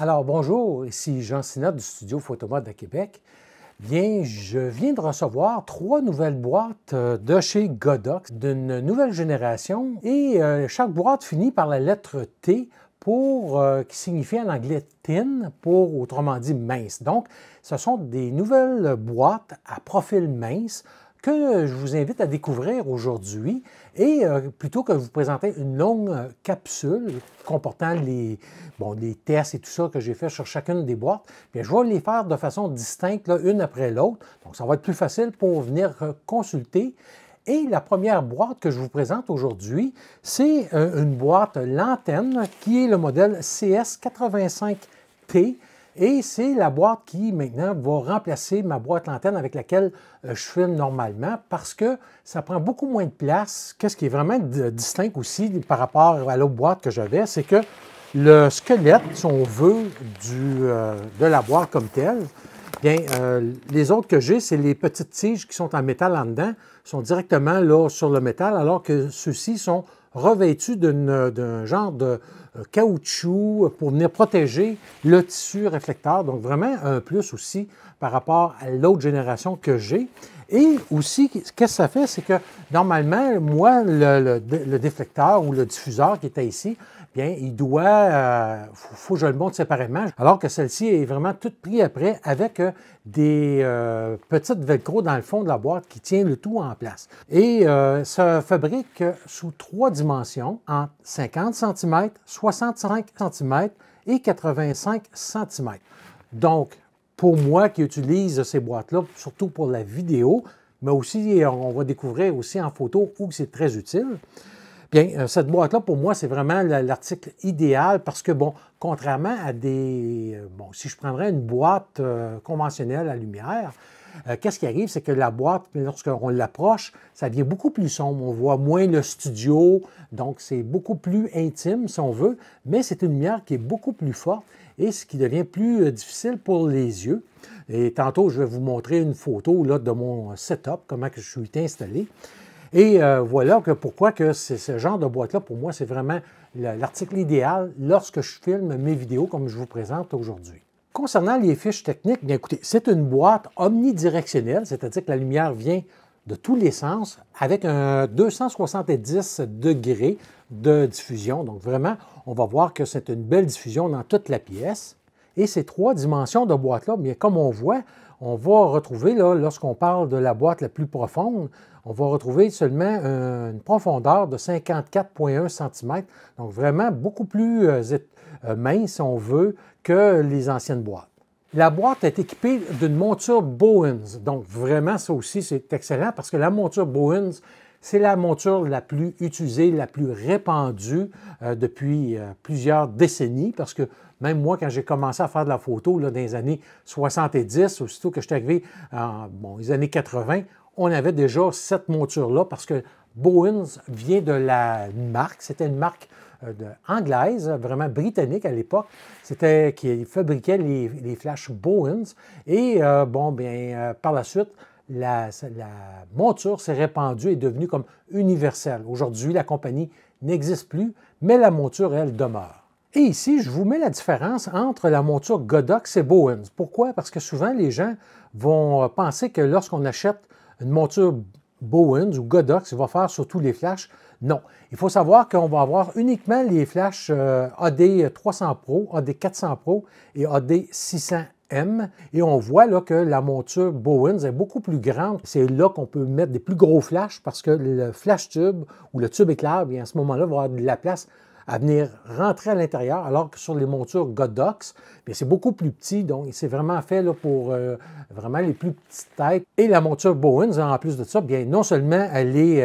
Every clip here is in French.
Alors bonjour, ici Jean Sinat du studio Photomode à Québec. Bien, je viens de recevoir 3 nouvelles boîtes de chez Godox d'une nouvelle génération et chaque boîte finit par la lettre T qui signifie en anglais thin, autrement dit mince. Donc, ce sont des nouvelles boîtes à profil mince que je vous invite à découvrir aujourd'hui. Et plutôt que de vous présenter une longue capsule comportant les tests et tout ça que j'ai fait sur chacune des boîtes, bien, je vais les faire de façon distincte, là, une après l'autre. Donc, ça va être plus facile pour venir consulter. Et la première boîte que je vous présente aujourd'hui, c'est une boîte Lanterne qui est le modèle CS85T. Et c'est la boîte qui, maintenant, va remplacer ma boîte Lanterne avec laquelle je filme normalement parce que ça prend beaucoup moins de place. Qu'est-ce qui est vraiment distinct aussi par rapport à l'autre boîte que j'avais, c'est que le squelette, si on veut, de la boîte comme telle, bien, les autres que j'ai, c'est les petites tiges qui sont en métal en dedans, sont directement là sur le métal, alors que ceux-ci sont revêtus d'un genre de caoutchouc pour venir protéger le tissu réflecteur. Donc, vraiment un plus aussi par rapport à l'autre génération que j'ai. Et aussi, qu'est-ce que ça fait? C'est que normalement, moi, le déflecteur ou le diffuseur qui était ici, bien, il doit, faut que je le monte séparément, alors que celle-ci est vraiment toute prise après avec des petites velcro dans le fond de la boîte qui tient le tout en place. Et ça fabrique sous 3 dimensions, en 50 cm, 65 cm et 85 cm. Donc, pour moi qui utilise ces boîtes-là, surtout pour la vidéo, mais aussi, on va découvrir aussi en photo où c'est très utile. Bien, cette boîte-là, pour moi, c'est vraiment l'article idéal parce que, bon, contrairement à si je prendrais une boîte conventionnelle à lumière, qu'est-ce qui arrive? C'est que la boîte, lorsqu'on l'approche, ça devient beaucoup plus sombre. On voit moins le studio, donc c'est beaucoup plus intime, si on veut, mais c'est une lumière qui est beaucoup plus forte et ce qui devient plus difficile pour les yeux. Et tantôt, je vais vous montrer une photo là, de mon setup, comment que je suis installé. Et voilà pourquoi que ce genre de boîte-là, pour moi, c'est vraiment l'article idéal lorsque je filme mes vidéos comme je vous présente aujourd'hui. Concernant les fiches techniques, bien écoutez, c'est une boîte omnidirectionnelle, c'est-à-dire que la lumière vient de tous les sens avec un 270 degrés de diffusion. Donc vraiment, on va voir que c'est une belle diffusion dans toute la pièce. Et ces 3 dimensions de boîte-là, bien comme on voit, on va retrouver, là, lorsqu'on parle de la boîte la plus profonde, on va retrouver seulement une profondeur de 54,1 cm, donc vraiment beaucoup plus mince, si on veut, que les anciennes boîtes. La boîte est équipée d'une monture Bowens, donc vraiment, ça aussi, c'est excellent parce que la monture Bowens, c'est la monture la plus utilisée, la plus répandue depuis plusieurs décennies parce que même moi, quand j'ai commencé à faire de la photo là, dans les années 70, aussitôt que je suis arrivé dans les années 80, on avait déjà cette monture-là parce que Bowens vient de la marque. C'était une marque anglaise, vraiment britannique à l'époque, qui fabriquait les flashs Bowens. Et par la suite, la monture s'est répandue et est devenue comme universelle. Aujourd'hui, la compagnie n'existe plus, mais la monture, elle, demeure. Et ici, je vous mets la différence entre la monture Godox et Bowens. Pourquoi? Parce que souvent, les gens vont penser que lorsqu'on achète une monture Bowens ou Godox, il va faire sur tous les flashs. Non. Il faut savoir qu'on va avoir uniquement les flashs AD300 Pro, AD400 Pro et AD600M. Et on voit là que la monture Bowens est beaucoup plus grande. C'est là qu'on peut mettre des plus gros flashs parce que le flash tube ou le tube éclair, bien, à ce moment-là, va avoir de la place à venir rentrer à l'intérieur, alors que sur les montures Godox, c'est beaucoup plus petit, donc c'est vraiment fait là, pour vraiment les plus petites têtes. Et la monture Bowens, en plus de ça, bien, non seulement elle est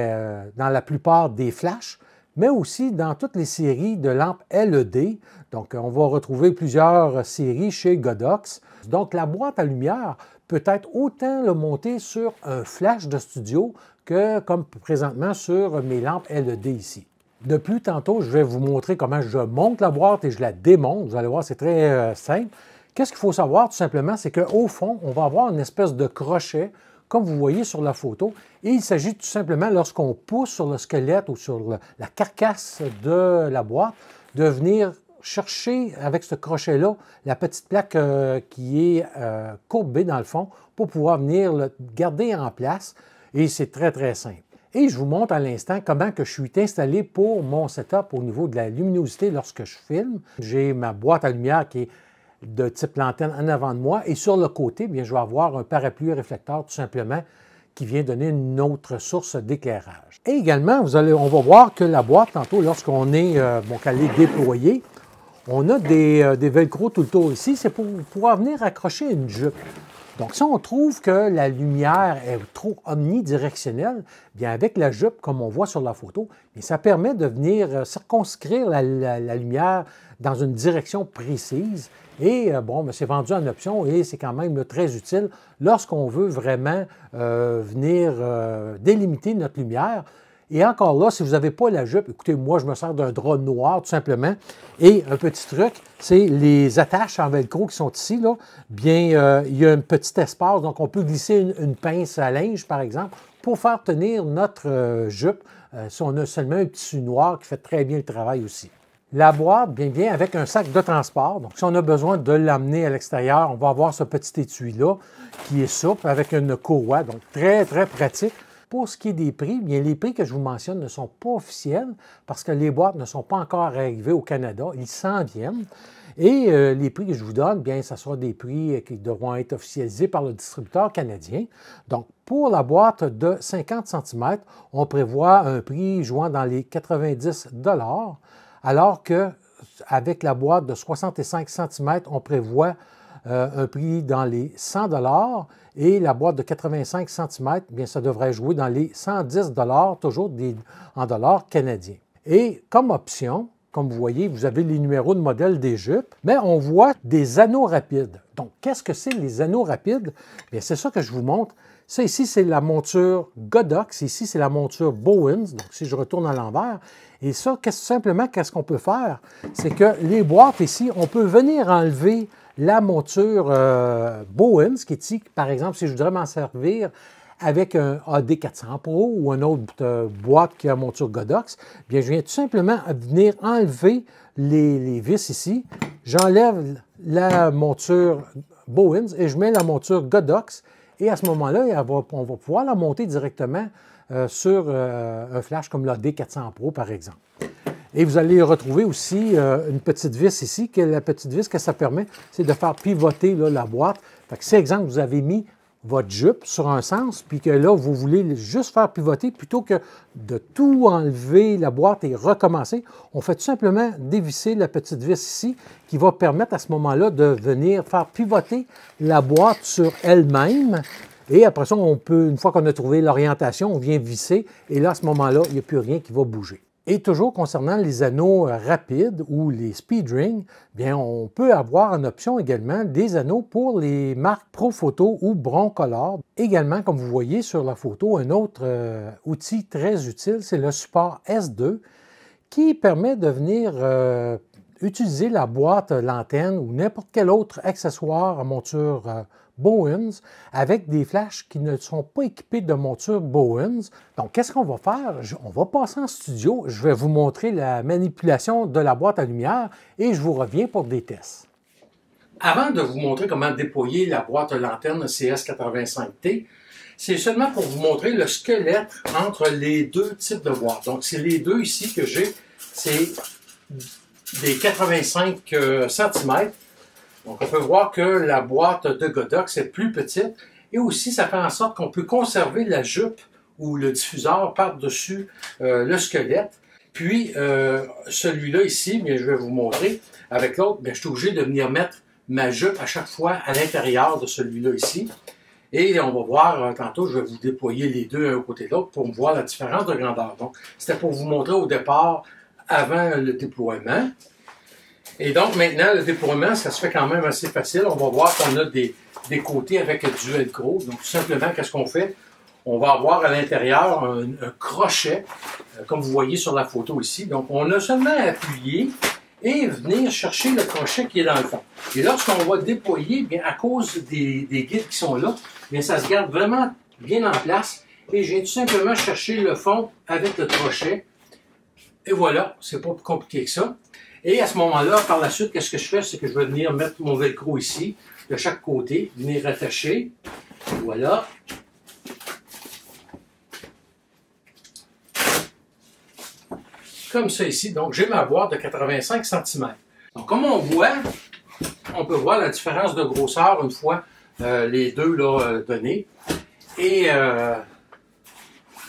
dans la plupart des flashs, mais aussi dans toutes les séries de lampes LED. Donc, on va retrouver plusieurs séries chez Godox. Donc, la boîte à lumière peut être autant le monter sur un flash de studio que comme présentement sur mes lampes LED ici. De plus, tantôt, je vais vous montrer comment je monte la boîte et je la démonte. Vous allez voir, c'est très simple. Qu'est-ce qu'il faut savoir, tout simplement, c'est qu'au fond, on va avoir une espèce de crochet, comme vous voyez sur la photo, et il s'agit tout simplement, lorsqu'on pousse sur le squelette ou sur la carcasse de la boîte, de venir chercher avec ce crochet-là la petite plaque qui est courbée dans le fond pour pouvoir venir le garder en place, et c'est très, très simple. Et je vous montre à l'instant comment que je suis installé pour mon setup au niveau de la luminosité lorsque je filme. J'ai ma boîte à lumière qui est de type lanterne en avant de moi et sur le côté, bien, je vais avoir un parapluie réflecteur tout simplement qui vient donner une autre source d'éclairage. Et également, on va voir que la boîte, tantôt, lorsqu'on est qu'elle est déployée, on a des velcro tout le tour ici, c'est pour pouvoir venir accrocher une jupe. Donc, si on trouve que la lumière est trop omnidirectionnelle, bien avec la jupe, comme on voit sur la photo, bien, ça permet de venir circonscrire la lumière dans une direction précise. Et bon, c'est vendu en option et c'est quand même très utile lorsqu'on veut vraiment venir délimiter notre lumière. Et encore là, si vous n'avez pas la jupe, écoutez, moi, je me sers d'un drap noir, tout simplement. Et un petit truc, c'est les attaches en velcro qui sont ici, là. Bien, il y a un petit espace, donc on peut glisser une pince à linge, par exemple, pour faire tenir notre jupe, si on a seulement un tissu noir qui fait très bien le travail aussi. La boîte vient avec un sac de transport. Donc, si on a besoin de l'amener à l'extérieur, on va avoir ce petit étui-là qui est souple avec une courroie. Donc, très, très pratique. Pour ce qui est des prix, bien, les prix que je vous mentionne ne sont pas officiels parce que les boîtes ne sont pas encore arrivées au Canada. Ils s'en viennent. Et les prix que je vous donne, bien, ce sera des prix qui devront être officialisés par le distributeur canadien. Donc, pour la boîte de 50 cm, on prévoit un prix jouant dans les 90 $. Alors qu'avec la boîte de 65 cm, on prévoit un prix dans les 100 $ et la boîte de 85 cm, bien, ça devrait jouer dans les 110 $, toujours en dollars canadiens. Et comme option, comme vous voyez, vous avez les numéros de modèle des jupes, mais on voit des anneaux rapides. Donc, qu'est-ce que c'est les anneaux rapides? Bien, c'est ça que je vous montre. Ça ici, c'est la monture Godox. Ici, c'est la monture Bowens. Donc, si je retourne à l'envers. Et ça, simplement, qu'est-ce qu'on peut faire? C'est que les boîtes ici, on peut venir enlever la monture Bowens, qui est ici, par exemple, si je voudrais m'en servir avec un AD400 Pro ou une autre boîte qui a monture Godox, bien, je viens tout simplement venir enlever les vis ici. J'enlève la monture Bowens et je mets la monture Godox. Et à ce moment-là, on va pouvoir la monter directement sur un flash comme l'AD400 Pro, par exemple. Et vous allez retrouver aussi une petite vis ici, que la petite vis que ça permet, c'est de faire pivoter là, la boîte. Fait que si, exemple, vous avez mis votre jupe sur un sens, puis que là, vous voulez juste faire pivoter, plutôt que de tout enlever la boîte et recommencer, on fait tout simplement dévisser la petite vis ici, qui va permettre à ce moment-là de venir faire pivoter la boîte sur elle-même. Et après ça, on peut, une fois qu'on a trouvé l'orientation, on vient visser, et là, à ce moment-là, il n'y a plus rien qui va bouger. Et toujours concernant les anneaux rapides ou les speed rings, bien, on peut avoir en option également des anneaux pour les marques Profoto ou Broncolor. Également, comme vous voyez sur la photo, un autre outil très utile, c'est le support S2 qui permet de venir utiliser la boîte lanterne ou n'importe quel autre accessoire à monture Bowens avec des flashs qui ne sont pas équipés de monture Bowens. Donc, qu'est-ce qu'on va faire? On va passer en studio. Je vais vous montrer la manipulation de la boîte à lumière et je vous reviens pour des tests. Avant de vous montrer comment déployer la boîte lanterne CS85T, c'est seulement pour vous montrer le squelette entre les deux types de boîtes. Donc, c'est les deux ici que j'ai. C'est des 85 cm. Donc, on peut voir que la boîte de Godox est plus petite et aussi, ça fait en sorte qu'on peut conserver la jupe ou le diffuseur par-dessus le squelette. Puis, celui-là ici, bien, je vais vous montrer. Avec l'autre, je suis obligé de venir mettre ma jupe à chaque fois à l'intérieur de celui-là ici. Et on va voir, tantôt, je vais vous déployer les deux un côté de l'autre pour voir la différence de grandeur. Donc, c'était pour vous montrer au départ, avant le déploiement. Et donc maintenant, le déploiement, ça se fait quand même assez facile. On va voir qu'on a des côtés avec du velcro. Donc tout simplement, qu'est-ce qu'on fait? On va avoir à l'intérieur un crochet, comme vous voyez sur la photo ici. Donc on a seulement à appuyer et venir chercher le crochet qui est dans le fond. Et lorsqu'on va déployer, bien, à cause des guides qui sont là, bien, ça se garde vraiment bien en place. Et je viens tout simplement chercher le fond avec le crochet. Et voilà, c'est pas plus compliqué que ça. Et à ce moment-là, par la suite, qu'est-ce que je fais? C'est que je vais venir mettre mon velcro ici, de chaque côté, venir attacher. Voilà. Comme ça ici. Donc, j'ai ma boîte de 85 cm. Donc, comme on voit, on peut voir la différence de grosseur une fois les deux là, donnés. Et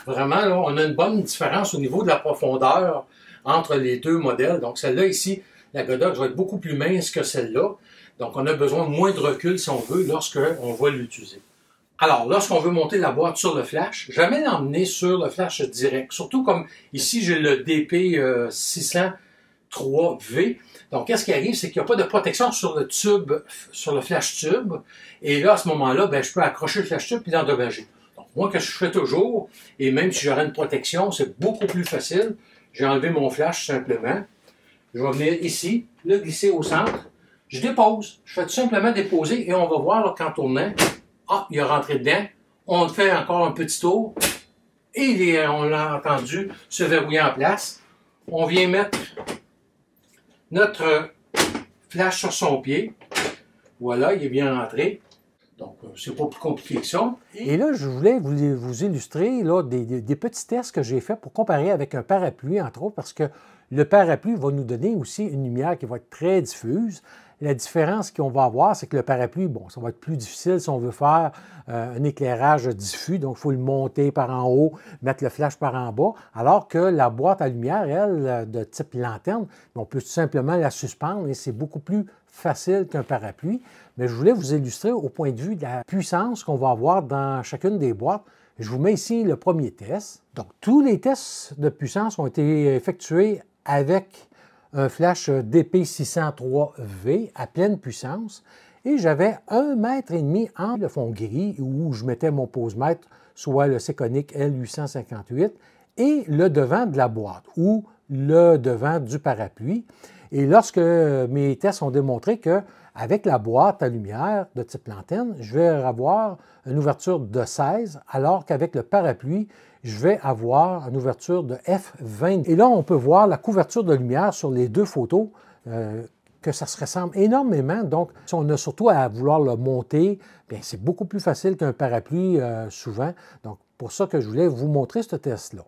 vraiment, là, on a une bonne différence au niveau de la profondeur entre les deux modèles. Donc, celle-là ici, la Godox va être beaucoup plus mince que celle-là. Donc, on a besoin de moins de recul, si on veut, lorsqu'on va l'utiliser. Alors, lorsqu'on veut monter la boîte sur le flash, jamais l'emmener sur le flash direct. Surtout comme ici, j'ai le DP603V. Donc, qu'est-ce qui arrive, c'est qu'il n'y a pas de protection sur le tube, sur le flash tube. Et là, à ce moment-là, ben, je peux accrocher le flash tube et l'endommager. Donc, moi, que je fais toujours, et même si j'aurais une protection, c'est beaucoup plus facile. J'ai enlevé mon flash simplement. Je vais venir ici, le glisser au centre. Je dépose. Je fais tout simplement déposer et on va voir là, qu'en tournant, ah, il est rentré dedans. On fait encore un petit tour et on l'a entendu se verrouiller en place. On vient mettre notre flash sur son pied. Voilà, il est bien rentré. Donc, c'est pas plus compliqué que ça. Et là, je voulais vous illustrer là, des petits tests que j'ai faits pour comparer avec un parapluie, entre autres, parce que le parapluie va nous donner aussi une lumière qui va être très diffuse. La différence qu'on va avoir, c'est que le parapluie, bon, ça va être plus difficile si on veut faire un éclairage diffus, donc il faut le monter par en haut, mettre le flash par en bas, alors que la boîte à lumière, elle, de type lanterne, on peut tout simplement la suspendre et c'est beaucoup plus facile qu'un parapluie. Mais je voulais vous illustrer au point de vue de la puissance qu'on va avoir dans chacune des boîtes. Je vous mets ici le premier test. Donc, tous les tests de puissance ont été effectués avec un flash DP603V à pleine puissance et j'avais 1,5 m entre le fond gris où je mettais mon pose-mètre, soit le Sekonic L858, et le devant de la boîte ou le devant du parapluie. Et lorsque mes tests ont démontré qu'avec la boîte à lumière de type lanterne, je vais avoir une ouverture de 16, alors qu'avec le parapluie, je vais avoir une ouverture de f20. Et là, on peut voir la couverture de lumière sur les deux photos, que ça se ressemble énormément. Donc, si on a surtout à vouloir le monter, bien, c'est beaucoup plus facile qu'un parapluie souvent. Donc, pour ça que je voulais vous montrer ce test-là.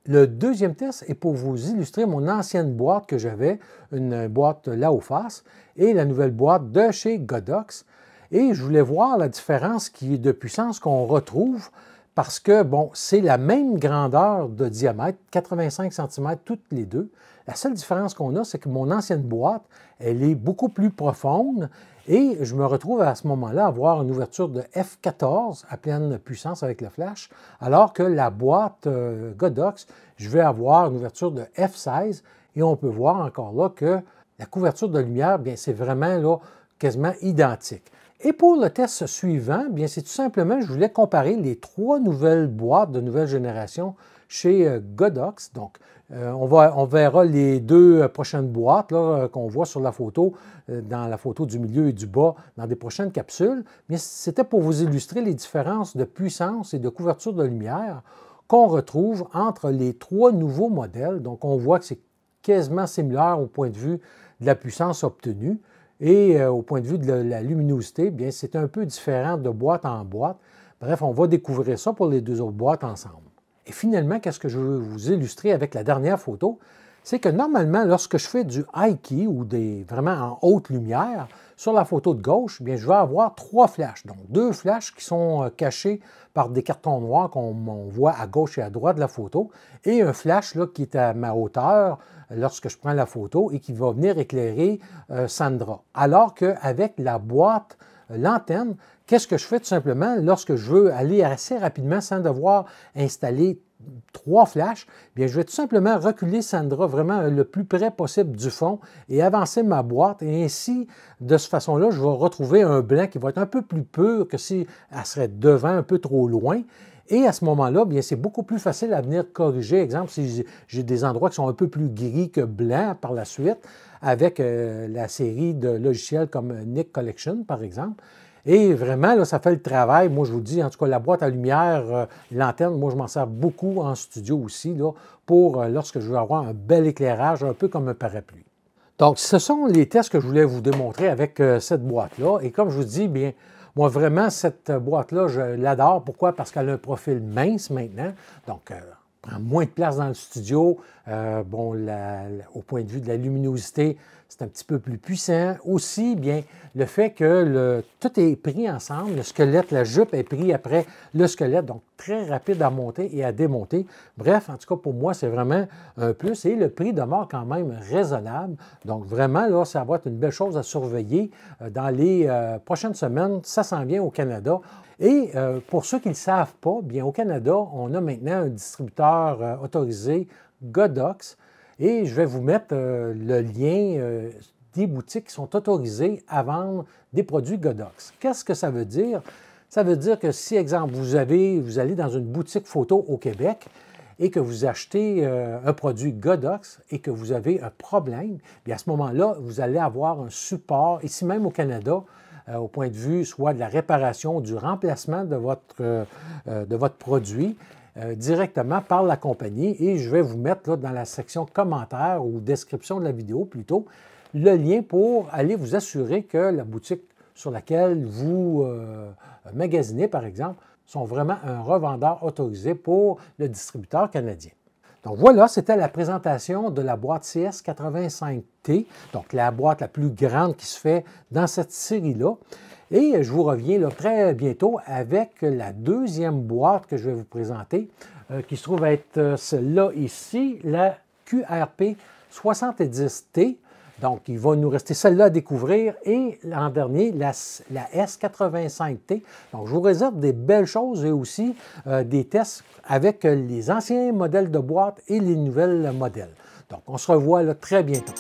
Le deuxième test est pour vous illustrer mon ancienne boîte que j'avais, une boîte Laophas, et la nouvelle boîte de chez Godox. Et je voulais voir la différence de puissance qu'on retrouve parce que, bon, c'est la même grandeur de diamètre, 85 cm toutes les deux. La seule différence qu'on a, c'est que mon ancienne boîte, elle est beaucoup plus profonde et je me retrouve à ce moment-là à avoir une ouverture de f14 à pleine puissance avec le flash, alors que la boîte Godox, je vais avoir une ouverture de f16 et on peut voir encore là que la couverture de lumière, bien, c'est vraiment là quasiment identique. Et pour le test suivant, bien, c'est tout simplement, je voulais comparer les trois nouvelles boîtes de nouvelle génération chez Godox. Donc, on verra les deux prochaines boîtes qu'on voit sur la photo, dans la photo du milieu et du bas, dans des prochaines capsules. Mais c'était pour vous illustrer les différences de puissance et de couverture de lumière qu'on retrouve entre les trois nouveaux modèles. Donc, on voit que c'est quasiment similaire au point de vue de la puissance obtenue. Et au point de vue de la luminosité, bien, c'est un peu différent de boîte en boîte. Bref, on va découvrir ça pour les deux autres boîtes ensemble. Et finalement, qu'est-ce que je veux vous illustrer avec la dernière photo? C'est que normalement, lorsque je fais du high key ou vraiment en haute lumière, sur la photo de gauche, bien, je vais avoir trois flashs. Donc, deux flashs qui sont cachés par des cartons noirs qu'on voit à gauche et à droite de la photo, et un flash là, qui est à ma hauteur lorsque je prends la photo et qui va venir éclairer Sandra. Alors qu'avec la boîte lanterne, qu'est-ce que je fais tout simplement lorsque je veux aller assez rapidement sans devoir installer 3 flashs, bien, je vais tout simplement reculer Sandra vraiment le plus près possible du fond et avancer ma boîte. Et ainsi, de cette façon-là, je vais retrouver un blanc qui va être un peu plus pur que si elle serait devant, un peu trop loin. Et à ce moment-là, bien, c'est beaucoup plus facile à venir corriger. Exemple, si j'ai des endroits qui sont un peu plus gris que blancs par la suite, avec la série de logiciels comme Nik Collection, par exemple. Et vraiment, là, ça fait le travail. Moi, je vous dis, en tout cas, la boîte à lumière, lanterne, moi, je m'en sers beaucoup en studio aussi, là, pour lorsque je veux avoir un bel éclairage, un peu comme un parapluie. Donc, ce sont les tests que je voulais vous démontrer avec cette boîte-là. Et comme je vous dis, bien, moi, vraiment, cette boîte-là, je l'adore. Pourquoi? Parce qu'elle a un profil mince maintenant. Donc, prend moins de place dans le studio. Bon, au point de vue de la luminosité, c'est un petit peu plus puissant. Aussi, bien, le fait que tout est pris ensemble, le squelette, la jupe est pris après le squelette, donc très rapide à monter et à démonter. Bref, en tout cas, pour moi, c'est vraiment un plus. Et le prix demeure quand même raisonnable. Donc, vraiment, là, ça va être une belle chose à surveiller dans les prochaines semaines. Ça s'en vient au Canada. Et pour ceux qui ne le savent pas, bien au Canada, on a maintenant un distributeur autorisé, Godox, et je vais vous mettre le lien des boutiques qui sont autorisées à vendre des produits Godox. Qu'est-ce que ça veut dire? Ça veut dire que si, exemple, vous allez dans une boutique photo au Québec et que vous achetez un produit Godox et que vous avez un problème, bien à ce moment-là, vous allez avoir un support, ici même au Canada, au point de vue soit de la réparation, du remplacement de votre produit directement par la compagnie. Et je vais vous mettre là, dans la section commentaires ou description de la vidéo plutôt, le lien pour aller vous assurer que la boutique sur laquelle vous magasinez, par exemple, sont vraiment un revendeur autorisé pour le distributeur canadien. Donc voilà, c'était la présentation de la boîte CS85T, donc la boîte la plus grande qui se fait dans cette série-là. Et je vous reviens là, très bientôt avec la deuxième boîte que je vais vous présenter, qui se trouve être celle-là ici, la QRP 70T. Donc, il va nous rester celle-là à découvrir et l'an dernier, la S85T. Donc, je vous réserve des belles choses et aussi des tests avec les anciens modèles de boîte et les nouvelles modèles. Donc, on se revoit là, très bientôt.